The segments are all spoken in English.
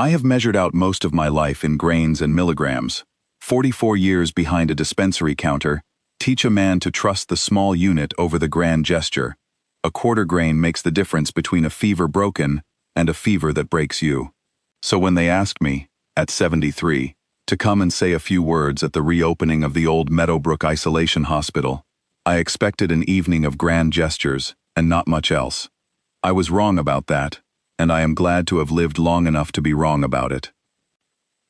I have measured out most of my life in grains and milligrams. 44 years behind a dispensary counter, teach a man to trust the small unit over the grand gesture. A quarter grain makes the difference between a fever broken and a fever that breaks you. So when they asked me, at 73, to come and say a few words at the reopening of the old Meadowbrook Isolation Hospital, I expected an evening of grand gestures and not much else. I was wrong about that, and I am glad to have lived long enough to be wrong about it.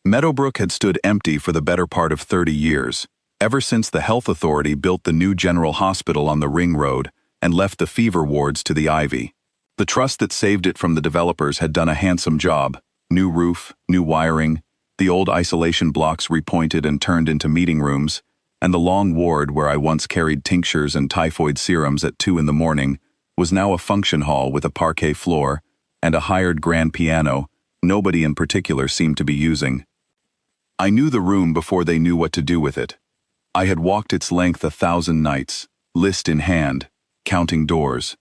Meadowbrook had stood empty for the better part of 30 years, ever since the health authority built the new general hospital on the Ring Road and left the fever wards to the Ivy. The trust that saved it from the developers had done a handsome job. New roof, new wiring, the old isolation blocks repointed and turned into meeting rooms, and the long ward where I once carried tinctures and typhoid serums at 2 in the morning was now a function hall with a parquet floor and a hired grand piano nobody in particular seemed to be using. I knew the room before they knew what to do with it. I had walked its length 1,000 nights, list in hand, counting doors.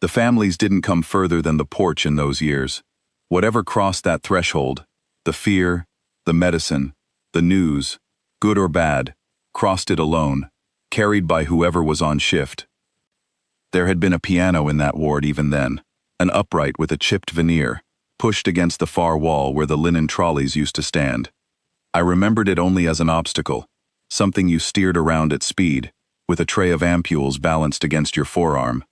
The families didn't come further than the porch in those years. Whatever crossed that threshold, the fear, the medicine, the news, good or bad, crossed it alone, carried by whoever was on shift. There had been a piano in that ward even then, an upright with a chipped veneer, pushed against the far wall where the linen trolleys used to stand. I remembered it only as an obstacle, something you steered around at speed, with a tray of ampules balanced against your forearm.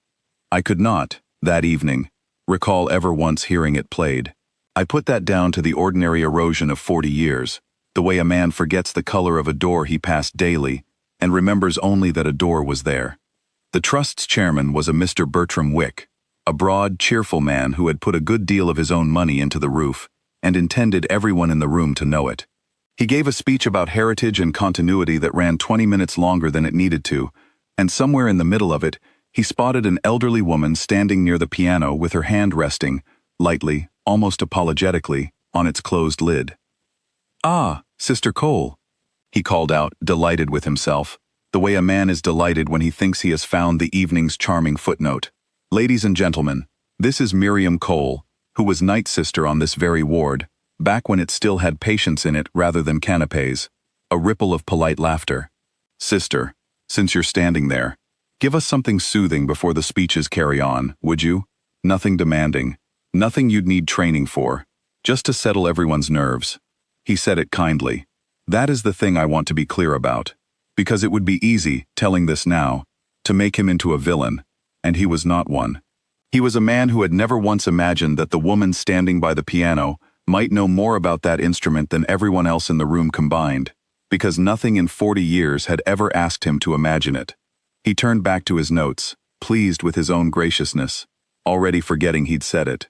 I could not, that evening, recall ever once hearing it played. I put that down to the ordinary erosion of 40 years, the way a man forgets the color of a door he passed daily and remembers only that a door was there. The Trust's chairman was a Mr. Bertram Wick, a broad, cheerful man who had put a good deal of his own money into the roof and intended everyone in the room to know it. He gave a speech about heritage and continuity that ran 20 minutes longer than it needed to, and somewhere in the middle of it, he spotted an elderly woman standing near the piano with her hand resting, lightly, almost apologetically, on its closed lid. "Ah, Sister Cole," he called out, delighted with himself, the way a man is delighted when he thinks he has found the evening's charming footnote. "Ladies and gentlemen, this is Miriam Cole, who was night sister on this very ward, back when it still had patients in it rather than canapes." A ripple of polite laughter. "Sister, since you're standing there, give us something soothing before the speeches carry on, would you? Nothing demanding, nothing you'd need training for, just to settle everyone's nerves." He said it kindly. That is the thing I want to be clear about, because it would be easy, telling this now, to make him into a villain, and he was not one. He was a man who had never once imagined that the woman standing by the piano might know more about that instrument than everyone else in the room combined, because nothing in 40 years had ever asked him to imagine it. He turned back to his notes, pleased with his own graciousness, already forgetting he'd said it.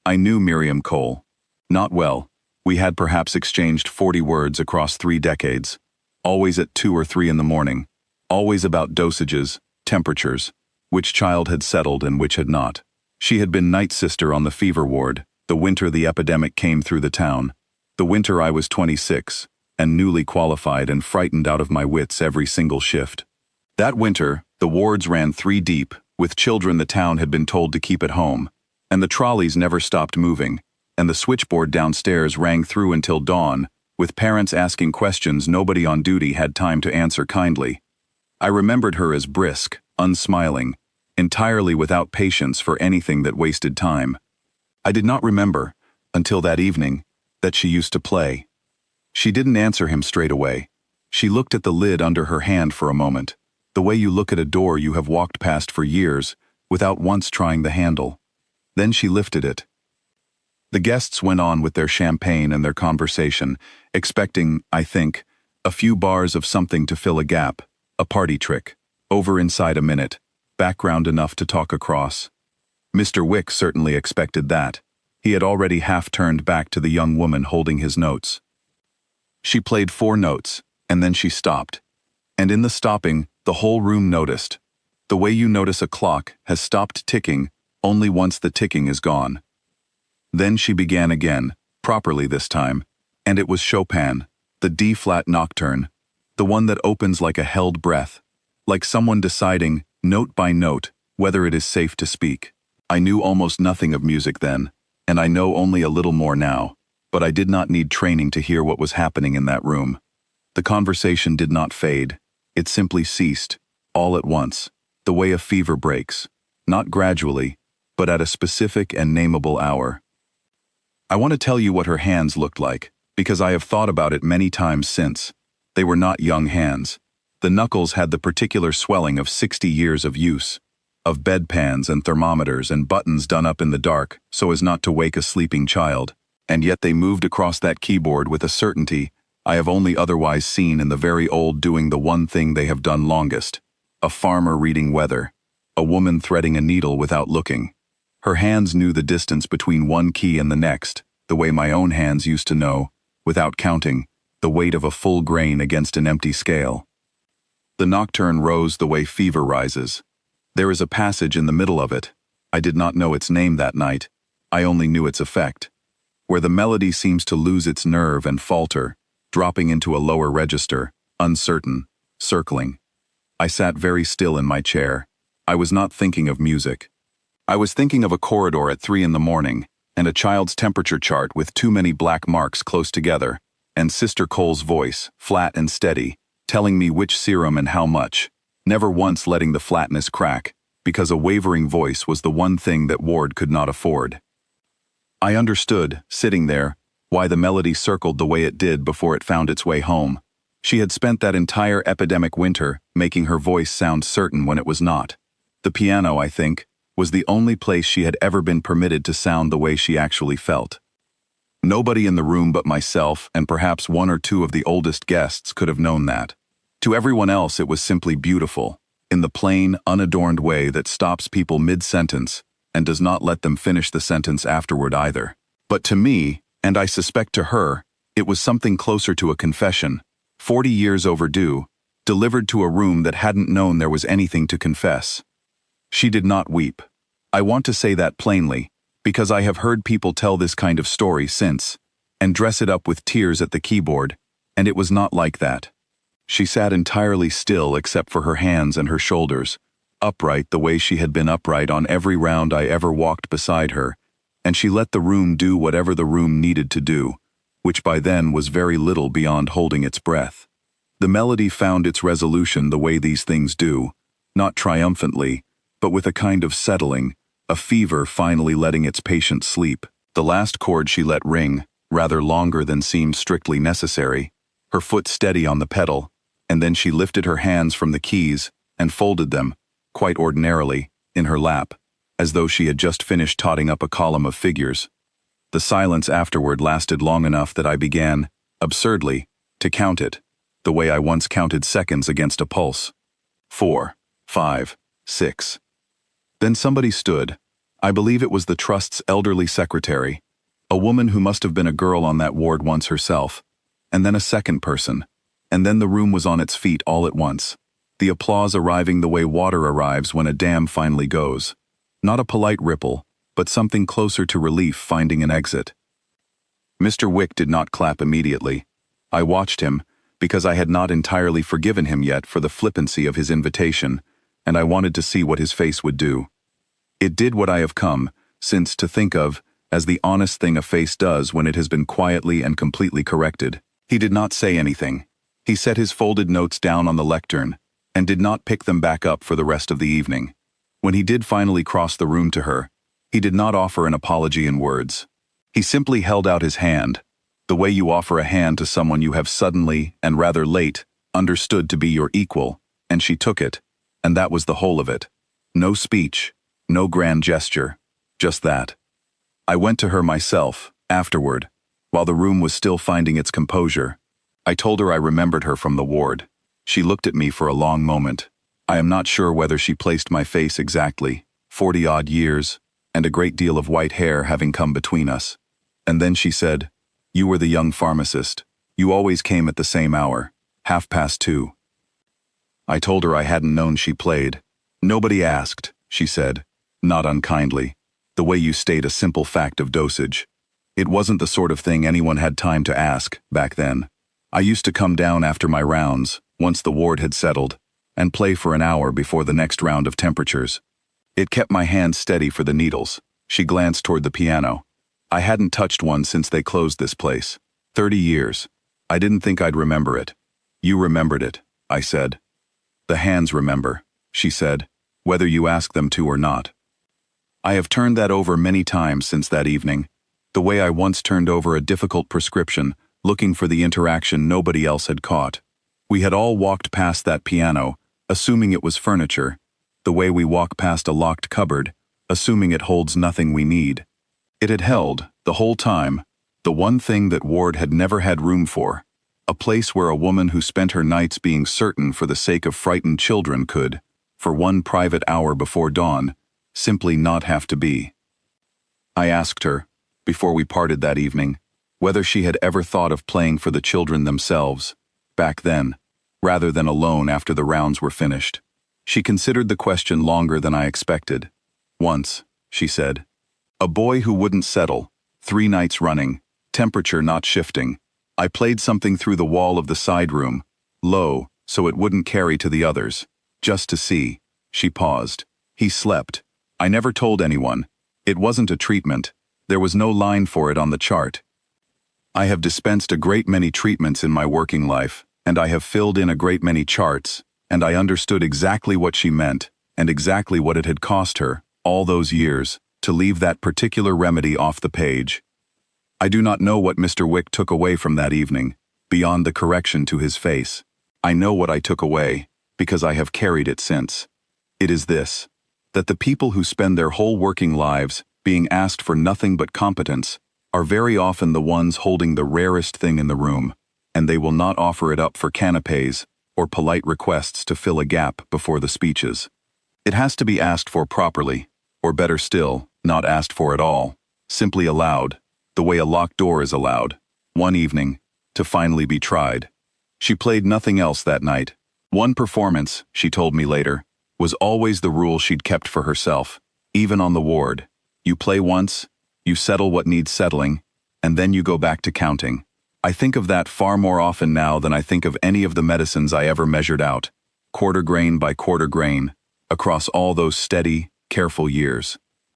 I knew Miriam Cole. Not well. We had perhaps exchanged 40 words across 3 decades, always at 2 or 3 in the morning, always about dosages, temperatures, which child had settled and which had not. She had been night sister on the fever ward, the winter the epidemic came through the town, the winter I was 26, and newly qualified and frightened out of my wits every single shift. That winter, the wards ran 3 deep, with children the town had been told to keep at home, and the trolleys never stopped moving, and the switchboard downstairs rang through until dawn, with parents asking questions nobody on duty had time to answer kindly. I remembered her as brisk, unsmiling, entirely without patience for anything that wasted time. I did not remember, until that evening, that she used to play. She didn't answer him straight away. She looked at the lid under her hand for a moment, the way you look at a door you have walked past for years, without once trying the handle. Then she lifted it. The guests went on with their champagne and their conversation, expecting, I think, a few bars of something to fill a gap, a party trick, over inside a minute, background enough to talk across. Mr. Wick certainly expected that. He had already half turned back to the young woman holding his notes. She played 4 notes, and then she stopped. And in the stopping, the whole room noticed. The way you notice a clock has stopped ticking only once the ticking is gone. Then she began again, properly this time, and it was Chopin, the D-flat nocturne, the one that opens like a held breath, like someone deciding, note by note, whether it is safe to speak. I knew almost nothing of music then, and I know only a little more now, But I did not need training to hear what was happening in that room. The conversation did not fade. It simply ceased, all at once, the way a fever breaks, not gradually, but at a specific and nameable hour. I want to tell you what her hands looked like, because I have thought about it many times since. They were not young hands. The knuckles had the particular swelling of 60 years of use, of bedpans and thermometers and buttons done up in the dark so as not to wake a sleeping child, and yet they moved across that keyboard with a certainty I have only otherwise seen in the very old doing the one thing they have done longest: a farmer reading weather, a woman threading a needle without looking. Her hands knew the distance between one key and the next, the way my own hands used to know, without counting, the weight of a full grain against an empty scale. The nocturne rose the way fever rises. There is a passage in the middle of it. I did not know its name that night. I only knew its effect, where the melody seems to lose its nerve and falter, dropping into a lower register, uncertain, circling. I sat very still in my chair. I was not thinking of music. I was thinking of a corridor at 3 a.m, and a child's temperature chart with too many black marks close together, and Sister Cole's voice, flat and steady, telling me which serum and how much, never once letting the flatness crack, because a wavering voice was the one thing that Ward could not afford. I understood, sitting there, why the melody circled the way it did before it found its way home. She had spent that entire epidemic winter making her voice sound certain when it was not. The piano, I think, was the only place she had ever been permitted to sound the way she actually felt. Nobody in the room but myself and perhaps one or two of the oldest guests could have known that. To everyone else it was simply beautiful, in the plain, unadorned way that stops people mid-sentence and does not let them finish the sentence afterward either. But to me, and I suspect to her, it was something closer to a confession, 40 years overdue, delivered to a room that hadn't known there was anything to confess. She did not weep. I want to say that plainly, because I have heard people tell this kind of story since, and dress it up with tears at the keyboard, and it was not like that. She sat entirely still except for her hands and her shoulders, upright the way she had been upright on every round I ever walked beside her, and she let the room do whatever the room needed to do, which by then was very little beyond holding its breath. The melody found its resolution the way these things do, not triumphantly, but with a kind of settling, a fever finally letting its patient sleep. The last chord she let ring, rather longer than seemed strictly necessary, her foot steady on the pedal, and then she lifted her hands from the keys and folded them, quite ordinarily, in her lap, as though she had just finished totting up a column of figures. The silence afterward lasted long enough that I began, absurdly, to count it, the way I once counted seconds against a pulse. 4, 5, 6. Then somebody stood. I believe it was the Trust's elderly secretary, a woman who must have been a girl on that ward once herself, and then a second person, and then the room was on its feet all at once, the applause arriving the way water arrives when a dam finally goes. Not a polite ripple, but something closer to relief finding an exit. Mr. Wick did not clap immediately. I watched him, because I had not entirely forgiven him yet for the flippancy of his invitation, and I wanted to see what his face would do. It did what I have come, since to think of, as the honest thing a face does when it has been quietly and completely corrected. He did not say anything. He set his folded notes down on the lectern, and did not pick them back up for the rest of the evening. When he did finally cross the room to her, he did not offer an apology in words. He simply held out his hand, the way you offer a hand to someone you have suddenly, and rather late, understood to be your equal, and she took it, and that was the whole of it. No speech, no grand gesture, just that. I went to her myself, afterward, while the room was still finding its composure. I told her I remembered her from the ward. She looked at me for a long moment. I am not sure whether she placed my face exactly, 40-odd years, and a great deal of white hair having come between us. And then she said, "You were the young pharmacist. You always came at the same hour, 2:30. I told her I hadn't known she played. "Nobody asked," she said, not unkindly, "the way you state a simple fact of dosage. It wasn't the sort of thing anyone had time to ask, back then. I used to come down after my rounds, once the ward had settled, and play for an hour before the next round of temperatures. It kept my hand steady for the needles." She glanced toward the piano. I hadn't touched one since they closed this place. 30 years. I didn't think I'd remember it. You remembered it, I said. The hands remember, she said, whether you ask them to or not. I have turned that over many times since that evening, the way I once turned over a difficult prescription, looking for the interaction nobody else had caught. We had all walked past that piano, assuming it was furniture, the way we walk past a locked cupboard, assuming it holds nothing we need. It had held, the whole time, the one thing that Ward had never had room for, a place where a woman who spent her nights being certain for the sake of frightened children could, for one private hour before dawn, simply not have to be. I asked her, before we parted that evening, whether she had ever thought of playing for the children themselves, back then, rather than alone after the rounds were finished. She considered the question longer than I expected. Once, she said. A boy who wouldn't settle, 3 nights running, temperature not shifting. I played something through the wall of the side room, low, so it wouldn't carry to the others, just to see. She paused. He slept. I never told anyone. It wasn't a treatment. There was no line for it on the chart. I have dispensed a great many treatments in my working life, and I have filled in a great many charts, and I understood exactly what she meant, and exactly what it had cost her, all those years, to leave that particular remedy off the page. I do not know what Mr. Wick took away from that evening, beyond the correction to his face. I know what I took away, because I have carried it since. It is this, that the people who spend their whole working lives being asked for nothing but competence are very often the ones holding the rarest thing in the room, and they will not offer it up for canapes or polite requests to fill a gap before the speeches. It has to be asked for properly, or better still, not asked for at all, simply allowed, the way a locked door is allowed, one evening, to finally be tried. She played nothing else that night. One performance, she told me later, was always the rule she'd kept for herself, even on the ward. You play once, you settle what needs settling, and then you go back to counting. I think of that far more often now than I think of any of the medicines I ever measured out, quarter grain by quarter grain, across all those steady, careful years.